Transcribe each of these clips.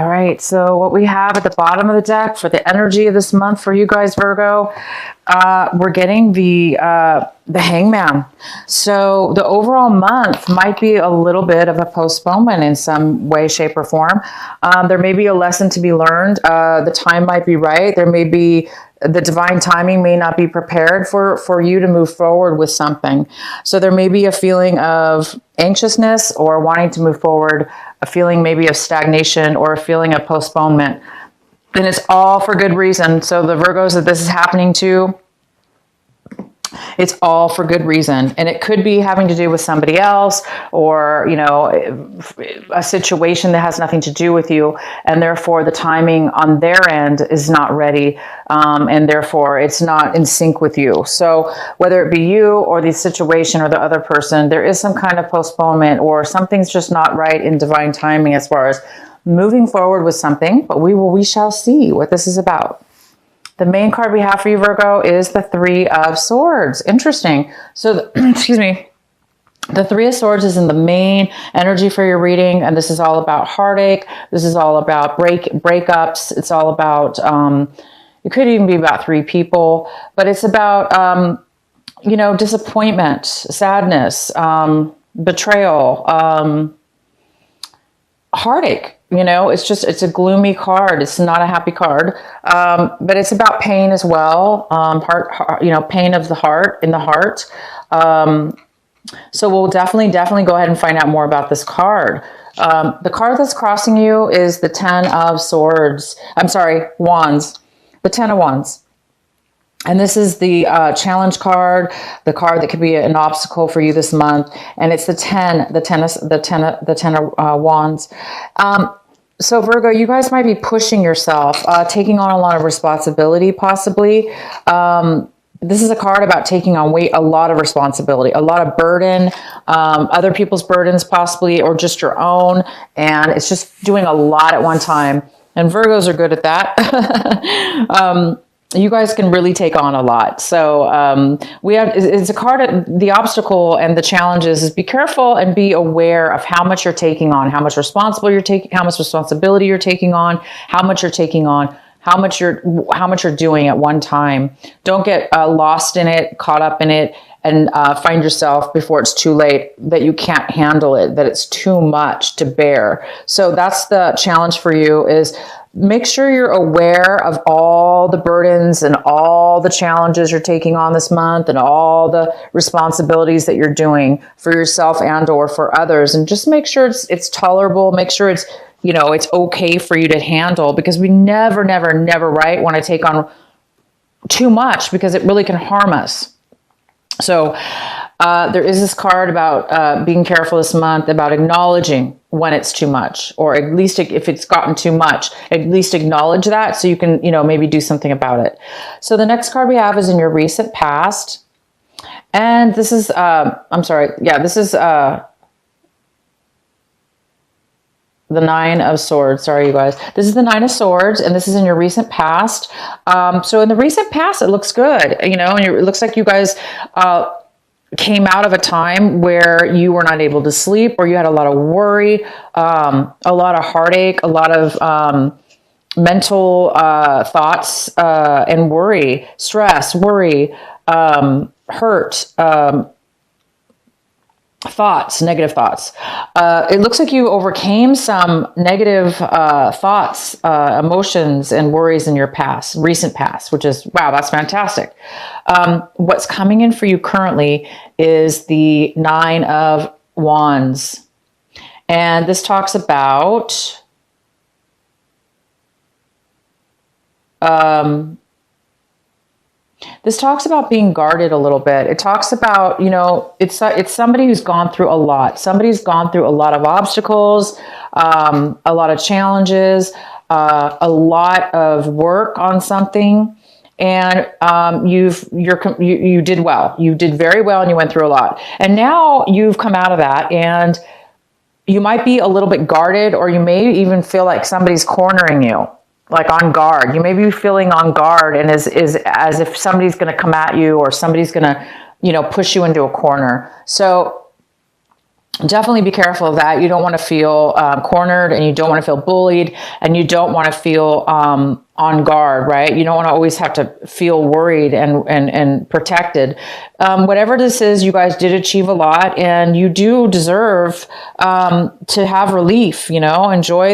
All right, so what we have at the bottom of the deck for the energy of this month for you guys, Virgo, we're getting the Hangman. So the overall month might be a little bit of a postponement in some way, shape, or form. There may be a lesson to be learned. The time might be right. There may be the divine timing may not be prepared for you to move forward with something. So there may be a feeling of anxiousness or wanting to move forward, a feeling maybe of stagnation or a feeling of postponement. And it's all for good reason. So the Virgos that this is happening to, it's all for good reason. And it could be having to do with somebody else or, you know, a situation that has nothing to do with you. And therefore the timing on their end is not ready. And therefore it's not in sync with you. So whether it be you or the situation or the other person, there is some kind of postponement or something's just not right in divine timing as far as moving forward with something. But we shall see what this is about. The main card we have for you, Virgo, is the Three of Swords. Interesting. So, excuse me. The Three of Swords is in the main energy for your reading, and this is all about heartache. This is all about breakups. It's all about, it could even be about three people, but it's about, you know, disappointment, sadness, betrayal, heartache. You know, it's a gloomy card. It's not a happy card, but it's about pain as well. You know, pain of the heart, in the heart. So we'll definitely go ahead and find out more about this card. The card that's crossing you is the Ten of Swords. I'm sorry, Wands. The Ten of Wands. And this is the challenge card, the card that could be an obstacle for you this month. And it's the ten of Wands. So Virgo, you guys might be pushing yourself, taking on a lot of responsibility, possibly. This is a card about taking on a lot of responsibility, a lot of burden, other people's burdens possibly, or just your own. And it's just doing a lot at one time. And Virgos are good at that. You guys can really take on a lot. So it's a card, the obstacle and the challenges is be careful and be aware of how much you're taking on, how much responsibility you're taking on, how much you're taking on, how much you're doing at one time. Don't get lost in it, caught up in it, and find yourself before it's too late that you can't handle it, that it's too much to bear. So that's the challenge for you, is make sure you're aware of all the burdens and all the challenges you're taking on this month and all the responsibilities that you're doing for yourself and or for others. And just make sure it's tolerable. Make sure it's, you know, it's okay for you to handle, because we never want to take on too much, because it really can harm us. So there is this card about being careful this month, about acknowledging when it's too much, or at least if it's gotten too much, at least acknowledge that so you can, you know, maybe do something about it. So the next card we have is in your recent past. And this is, this is the Nine of Swords. Sorry, you guys. This is the Nine of Swords, and this is in your recent past. So in the recent past, it looks good, you know, and it looks like you guys came out of a time where you were not able to sleep, or you had a lot of worry, a lot of heartache, a lot of mental thoughts and worry, stress, worry, hurt, thoughts, negative thoughts. It looks like you overcame some negative thoughts, emotions, and worries in your recent past, which is, wow, that's fantastic. What's coming in for you currently is the Nine of Wands. And this talks about being guarded a little bit. It talks about, you know, it's somebody who's gone through a lot. Somebody's gone through a lot of obstacles, a lot of challenges, a lot of work on something. And you did well. You did very well, and you went through a lot. And now you've come out of that, and you might be a little bit guarded, or you may even feel like somebody's cornering you, like on guard. You may be feeling on guard, and is as if somebody's going to come at you, or somebody's going to, you know, push you into a corner. So definitely be careful of that. You don't want to feel cornered, and you don't want to feel bullied, and you don't want to feel on guard, right? You don't want to always have to feel worried and protected. Whatever this is, you guys did achieve a lot, and you do deserve to have relief. You know, enjoy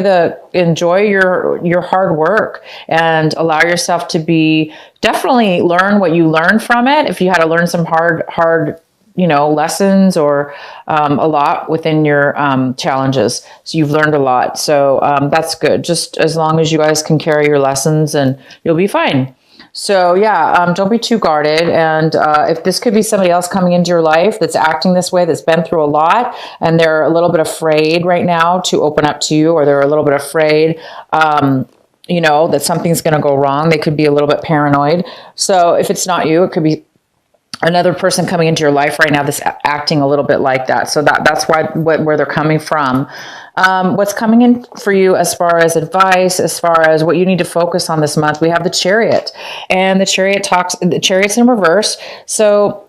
your hard work, and allow yourself to be, definitely learn what you learned from it. If you had to learn some hard lessons, or a lot within your challenges. So you've learned a lot. So that's good. Just as long as you guys can carry your lessons, and you'll be fine. So yeah, don't be too guarded. And if this could be somebody else coming into your life that's acting this way, that's been through a lot, and they're a little bit afraid right now to open up to you, or they're a little bit afraid, that something's going to go wrong. They could be a little bit paranoid. So if it's not you, it could be another person coming into your life right now that's acting a little bit like that. So that's where they're coming from. What's coming in for you as far as advice, as far as what you need to focus on this month, we have the Chariot, and the Chariot's in reverse. So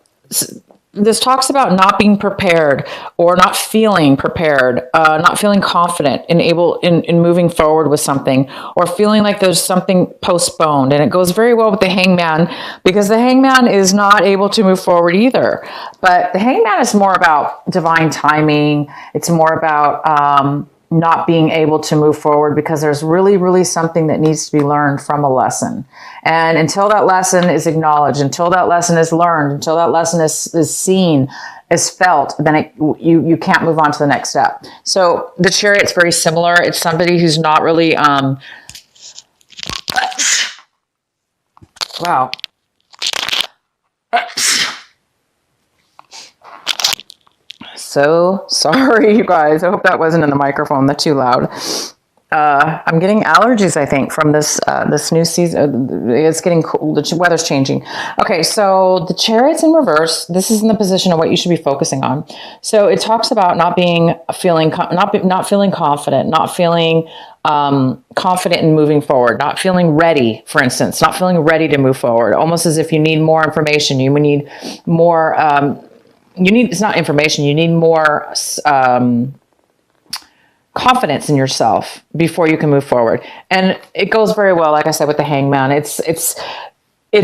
this talks about not being prepared, or not feeling prepared, not feeling confident in moving forward with something, or feeling like there's something postponed. And it goes very well with the Hangman, because the Hangman is not able to move forward either. But the Hangman is more about divine timing. It's more about not being able to move forward, because there's really, really something that needs to be learned from a lesson. And until that lesson is acknowledged, until that lesson is learned, until that lesson is seen, is felt, then you can't move on to the next step. So the Chariot's very similar. It's somebody who's not really, wow. So sorry, you guys. I hope that wasn't in the microphone. That's too loud. I'm getting allergies, I think, from this new season. It's getting cool. The weather's changing. Okay, so the Chariot's in reverse. This is in the position of what you should be focusing on. So it talks about not feeling confident, not feeling confident in moving forward, not feeling ready, for instance, not feeling ready to move forward, almost as if you need more information. You need more, it's not information, you need more confidence in yourself before you can move forward. And it goes very well, like I said, with the Hangman. It's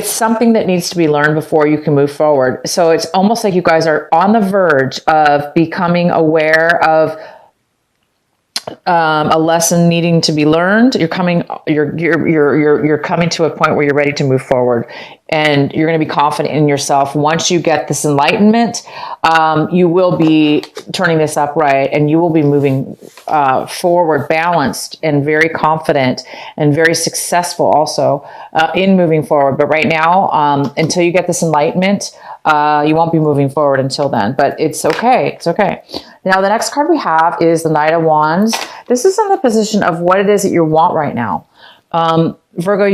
something that needs to be learned before you can move forward. So it's almost like you guys are on the verge of becoming aware of a lesson needing to be learned. You're coming to a point where you're ready to move forward, and you're going to be confident in yourself. Once you get this enlightenment, you will be turning this upright, and you will be moving forward, balanced and very confident and very successful also in moving forward. But right now, until you get this enlightenment, you won't be moving forward until then, but it's okay. It's okay. Now, the next card we have is the Knight of Wands. This is in the position of what it is that you want right now. Virgo,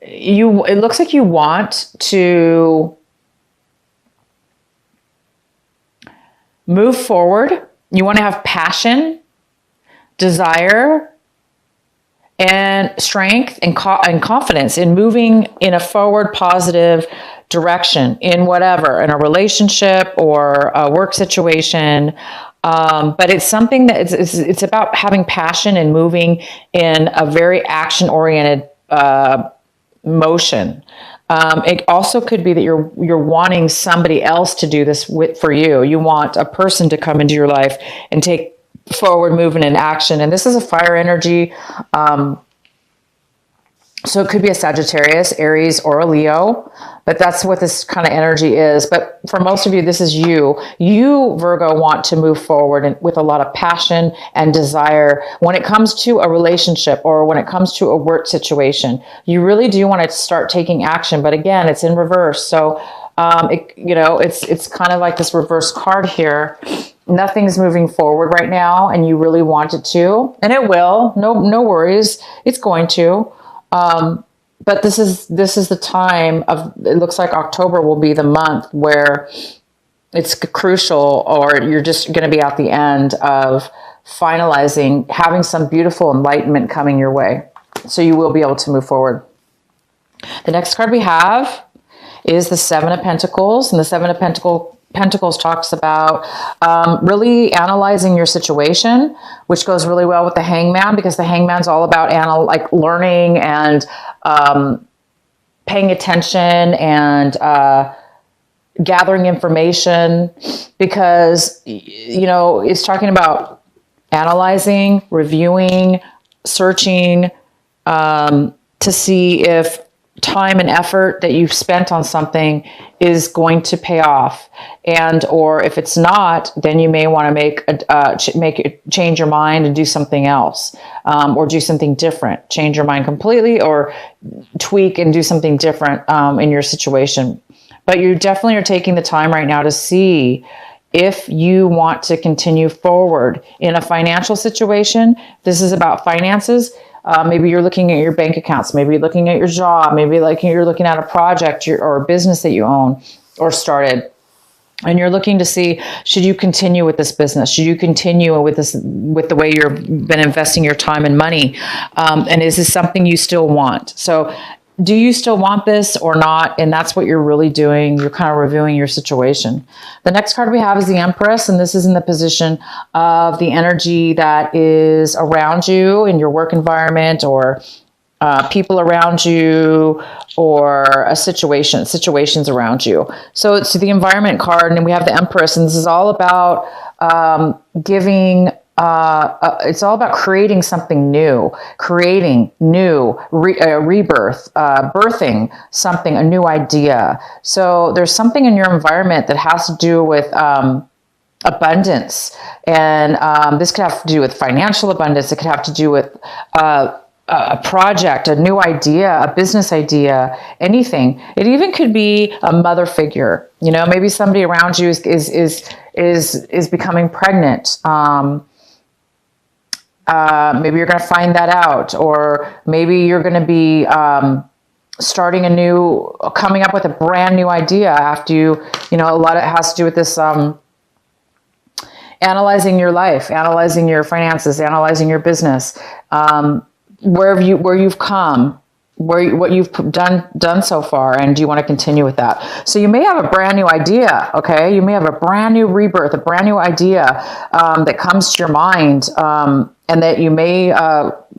it looks like you want to move forward. You want to have passion, desire, and strength and confidence in moving in a forward positive direction in whatever, in a relationship or a work situation. But it's something that it's about having passion and moving in a very action-oriented motion. It also could be that you're wanting somebody else to do this for you. You want a person to come into your life and take forward movement and action. And this is a fire energy. So it could be a Sagittarius, Aries, or a Leo, but that's what this kind of energy is. But for most of you, this is you. You, Virgo, want to move forward with a lot of passion and desire when it comes to a relationship or when it comes to a work situation. You really do want to start taking action, but again, it's in reverse. So, it's kind of like this reverse card here. Nothing's moving forward right now, and you really want it to, and it will. No worries. It's going to. But this is the time of, it looks like October will be the month where it's crucial, or you're just going to be at the end of finalizing, having some beautiful enlightenment coming your way. So you will be able to move forward. The next card we have is the Seven of Pentacles, and the Seven of Pentacles talks about really analyzing your situation, which goes really well with the Hangman, because the Hangman's all about like learning and paying attention and gathering information, because, you know, it's talking about analyzing, reviewing, searching, to see if time and effort that you've spent on something is going to pay off, and or if it's not, then you may want to change your mind and do something else, or do something different. Change your mind completely, or tweak and do something different in your situation. But you definitely are taking the time right now to see if you want to continue forward in a financial situation. This is about finances. Maybe you're looking at your bank accounts. Maybe you're looking at your job. Maybe like you're looking at a project or a business that you own or started. And you're looking to see, should you continue with this business? Should you continue with the way you've been investing your time and money? And is this something you still want? So do you still want this or not? And that's what you're really doing. You're kind of reviewing your situation. The next card we have is the Empress, and this is in the position of the energy that is around you in your work environment, or people around you, or situations around you. So it's the environment card, and we have the Empress, and this is all about it's all about creating something new, rebirth, birthing something, a new idea. So there's something in your environment that has to do with abundance. And this could have to do with financial abundance. It could have to do with a project, a new idea, a business idea, anything. It even could be a mother figure. You know, maybe somebody around you is becoming pregnant. Maybe you're going to find that out, or maybe you're going to be coming up with a brand new idea after you know, a lot of it has to do with this analyzing your life, analyzing your finances, analyzing your business, where you've come, what you've done so far, and do you want to continue with that? So you may have a brand new idea, okay? You may have a brand new rebirth, a brand new idea that comes to your mind, and that you may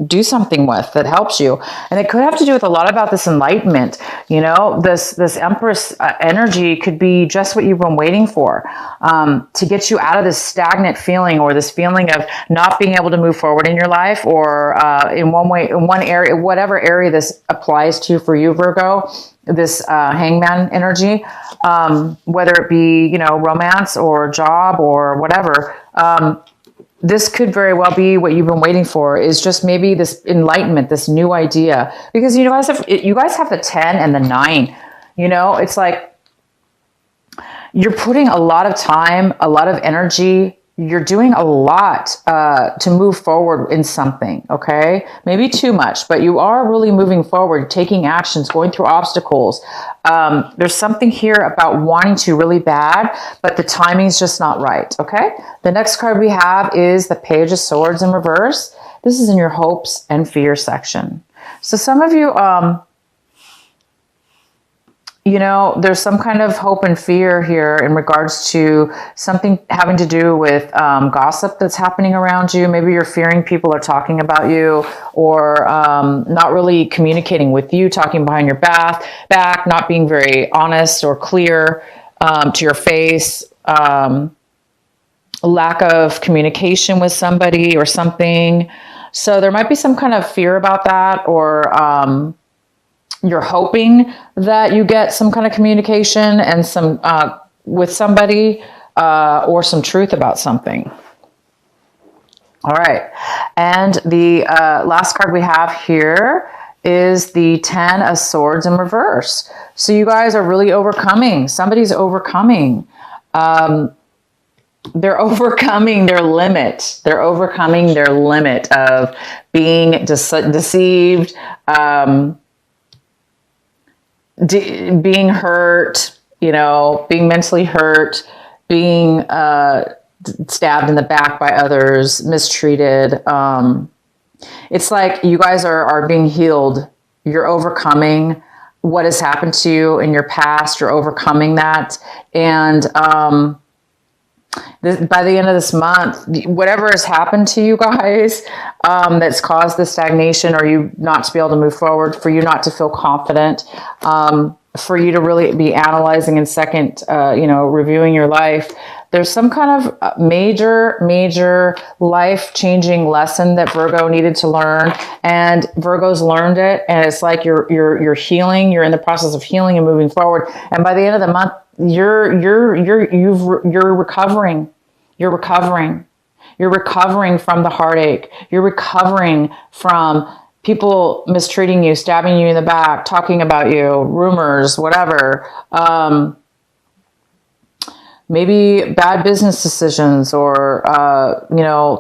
do something with that helps you. And it could have to do with a lot about this enlightenment. You know, this Empress energy could be just what you've been waiting for, to get you out of this stagnant feeling, or this feeling of not being able to move forward in your life, or in one area, whatever area this applies to for you, Virgo, this Hangman energy, whether it be, you know, romance or job or whatever. This could very well be what you've been waiting for, is just maybe this enlightenment, this new idea, because you guys have the 10 and the 9. You know, it's like you're putting a lot of time, a lot of energy. You're doing a lot to move forward in something, okay? Maybe too much, but you are really moving forward, taking actions, going through obstacles. There's something here about wanting to really bad, but the timing's just not right, okay? The next card we have is the Page of Swords in reverse. This is in your hopes and fears section. So some of you, you know, there's some kind of hope and fear here in regards to something having to do with gossip that's happening around you. Maybe you're fearing people are talking about you, or not really communicating with you, talking behind your back, not being very honest or clear to your face, lack of communication with somebody or something. So there might be some kind of fear about that, or you're hoping that you get some kind of communication and some with somebody, or some truth about something. All right. And the last card we have here is the 10 of Swords in reverse. So you guys are really overcoming. Somebody's overcoming. They're overcoming their limit. They're overcoming their limit of being deceived, being hurt, you know, being mentally hurt, being stabbed in the back by others, mistreated. It's like you guys are being healed. You're overcoming what has happened to you in your past. You're overcoming that. And by the end of this month, whatever has happened to you guys that's caused the stagnation, or you not to be able to move forward, for you not to feel confident, for you to really be analyzing and second, reviewing your life. There's some kind of major life-changing lesson that Virgo needed to learn, and Virgo's learned it. And it's like you're healing. You're in the process of healing and moving forward. And by the end of the month, you're recovering. You're recovering. You're recovering from the heartache. You're recovering from people mistreating you, stabbing you in the back, talking about you, rumors, whatever. Maybe bad business decisions, or,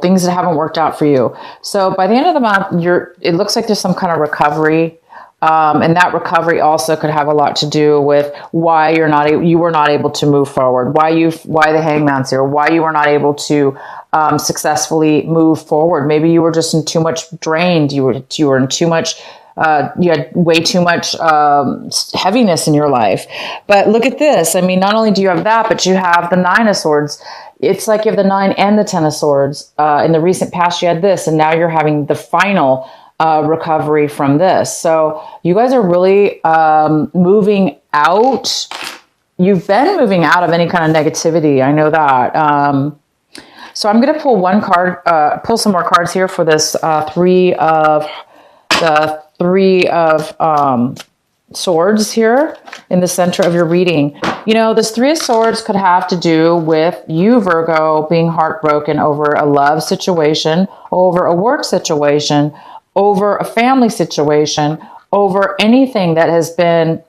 things that haven't worked out for you. So by the end of the month, it looks like there's some kind of recovery. And that recovery also could have a lot to do with why you were not able to move forward, why the Hangman's here, why you were not able to successfully move forward. Maybe you were just in too much drained. You were in too much. You had way too much heaviness in your life. But look at this. I mean, not only do you have that, but you have the 9 of Swords. It's like you have the 9 and the 10 of Swords. In the recent past, you had this, and now you're having the final recovery from this. So you guys are really moving out. You've been moving out of any kind of negativity. I know that. So I'm going to pull one card, pull some more cards here for this Three of Swords here in the center of your reading. This 3 of Swords could have to do with you, Virgo, being heartbroken over a love situation, over a work situation, over a family situation, over anything that has been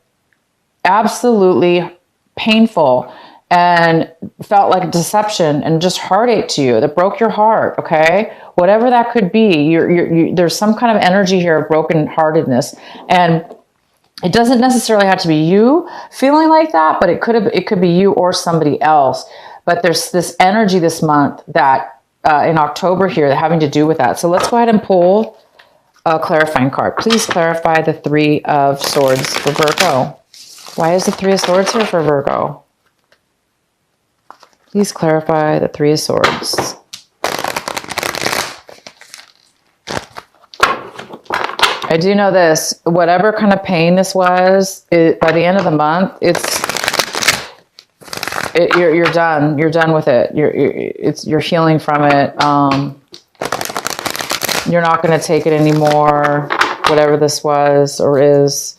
absolutely painful and felt like deception and just heartache to you, that broke your heart, okay? Whatever that could be, there's some kind of energy here of brokenheartedness. And it doesn't necessarily have to be you feeling like that, but it could be you or somebody else. But there's this energy this month that in October here, having to do with that. So let's go ahead and pull a clarifying card. Please clarify the 3 of Swords for Virgo. Why is the 3 of Swords here for Virgo? Please clarify the 3 of Swords. I do know this. Whatever kind of pain this was, by the end of the month, you're done. You're done with it. You're healing from it. You're not going to take it anymore. Whatever this was or is.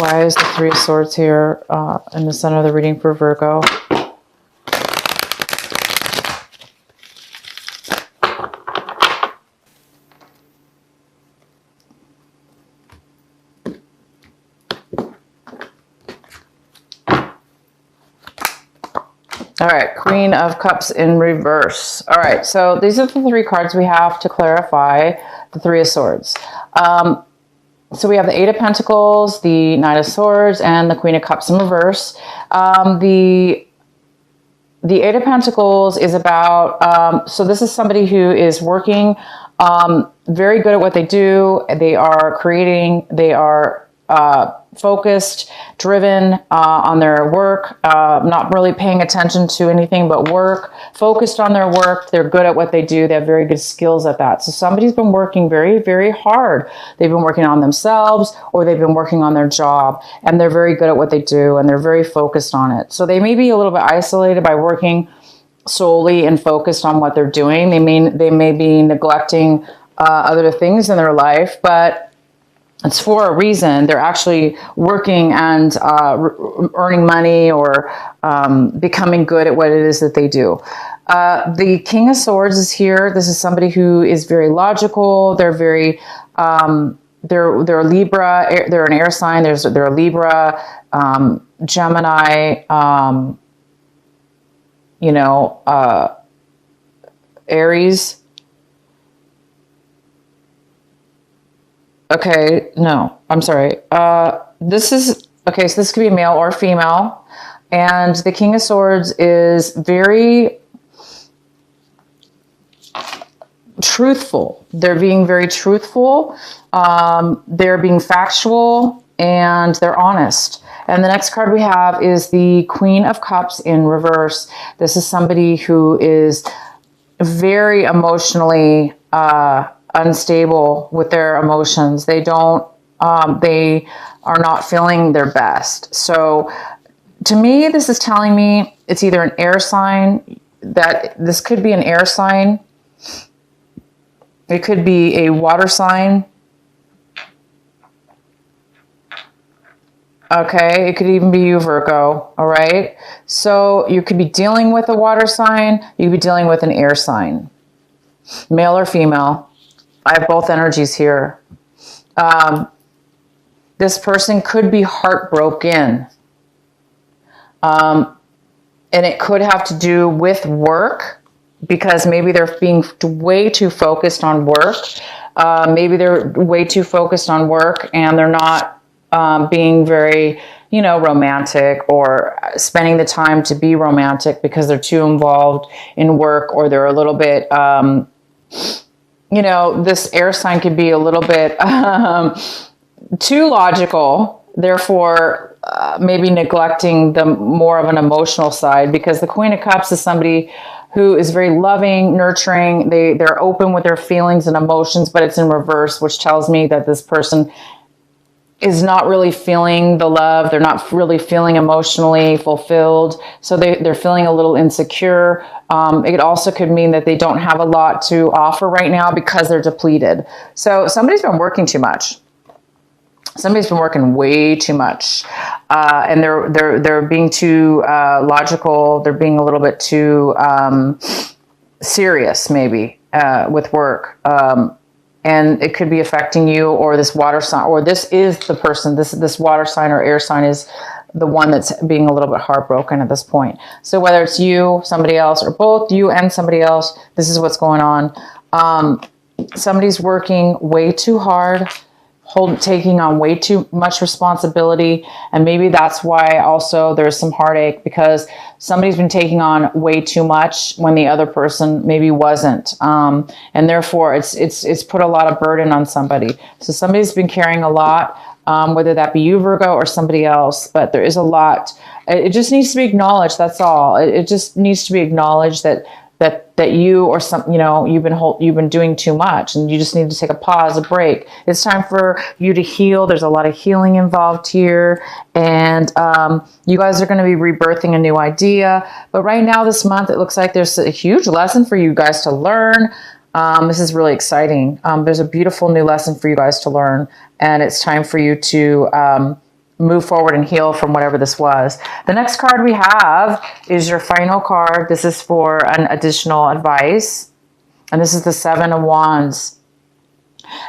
Why is the 3 of Swords here in the center of the reading for Virgo? All right, Queen of Cups in reverse. All right, so these are the 3 cards we have to clarify the 3 of Swords. So we have the 8 of Pentacles, the 9 of Swords, and the Queen of Cups in reverse. The 8 of Pentacles is about, so this is somebody who is working, very good at what they do. They are creating, they are focused, driven on their work, not really paying attention to anything but work, focused on their work. They're good at what they do. They have very good skills at that. So somebody's been working very, very hard. They've been working on themselves, or they've been working on their job, and they're very good at what they do, and they're very focused on it. So they may be a little bit isolated by working solely and focused on what they're doing. They may be neglecting other things in their life, but it's for a reason. They're actually working and earning money, or becoming good at what it is that they do. The King of Swords is here. This is somebody who is very logical. They're very, they're Libra. They're an air sign. They're a Libra, Gemini, Aries. Okay, no, I'm sorry. This is, okay, so this could be male or female. And the King of Swords is very truthful. They're being very truthful. They're being factual, and they're honest. And the next card we have is the Queen of Cups in reverse. This is somebody who is very emotionally unstable with their emotions. They don't, they are not feeling their best. So to me, this is telling me it's either an air sign, that this could be an air sign. It could be a water sign. Okay, it could even be you, Virgo, all right? So you could be dealing with a water sign, you could be dealing with an air sign, male or female. I have both energies here. This person could be heartbroken. And it could have to do with work, because maybe they're being way too focused on work. Maybe they're way too focused on work and they're not being very, you know, romantic, or spending the time to be romantic because they're too involved in work, or they're a little bit, you know, this air sign could be a little bit too logical, therefore maybe neglecting the more of an emotional side, because the Queen of Cups is somebody who is very loving, nurturing. They're open with their feelings and emotions, but it's in reverse, which tells me that this person is not really feeling the love. They're not really feeling emotionally fulfilled. So they're feeling a little insecure. It also could mean that they don't have a lot to offer right now because they're depleted. So somebody's been working too much. Somebody's been working way too much, and they're being too logical. They're being a little bit too serious, maybe, with work. And it could be affecting you, or this water sign, or this is the person, this water sign or air sign is the one that's being a little bit heartbroken at this point. So whether it's you, somebody else, or both you and somebody else, this is what's going on. Somebody's working way too hard, taking on way too much responsibility. And maybe that's why also there's some heartache, because somebody's been taking on way too much when the other person maybe wasn't. And therefore it's put a lot of burden on somebody. So somebody's been carrying a lot, whether that be you, Virgo, or somebody else, but there is a lot. It just needs to be acknowledged. That's all. It just needs to be acknowledged that you, or some, you know, you've been doing too much, and you just need to take a pause, a break. It's time for you to heal. There's a lot of healing involved here, and you guys are going to be rebirthing a new idea. But right now, this month, it looks like there's a huge lesson for you guys to learn. This is really exciting. There's a beautiful new lesson for you guys to learn, and it's time for you to move forward and heal from whatever this was. The next card we have is your final card. This is for an additional advice. And this is the Seven of Wands.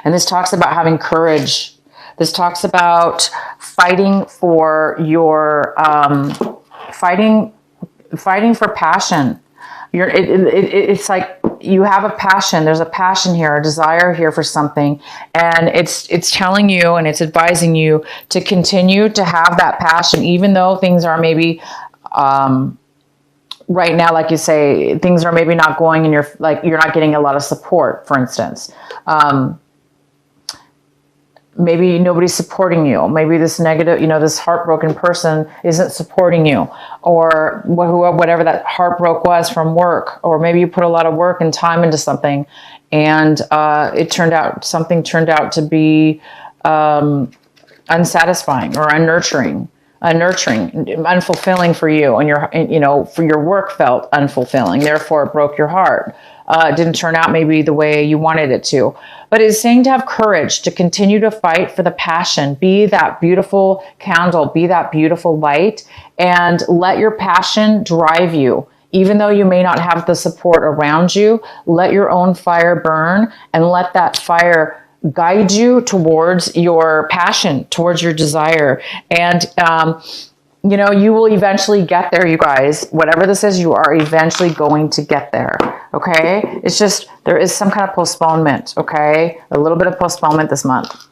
And this talks about having courage. This talks about fighting for your, fighting for passion. It's like you have a passion. There's a passion here, a desire here for something, and it's telling you and it's advising you to continue to have that passion, even though things are maybe right now, like you say, things are maybe not going in your, like you're not getting a lot of support, for instance. Maybe nobody's supporting you. Maybe this negative, you know, this heartbroken person isn't supporting you, or whatever that heartbreak was from work, or maybe you put a lot of work and time into something, and something turned out to be unsatisfying or unnurturing, unfulfilling for you, and for your work felt unfulfilling. Therefore, it broke your heart. It didn't turn out maybe the way you wanted it to. But it's saying to have courage, to continue to fight for the passion. Be that beautiful candle, be that beautiful light, and let your passion drive you. Even though you may not have the support around you, let your own fire burn, and let that fire guide you towards your passion, towards your desire. And, you will eventually get there, you guys. Whatever this is, you are eventually going to get there, okay? It's just, there is some kind of postponement, okay? A little bit of postponement this month.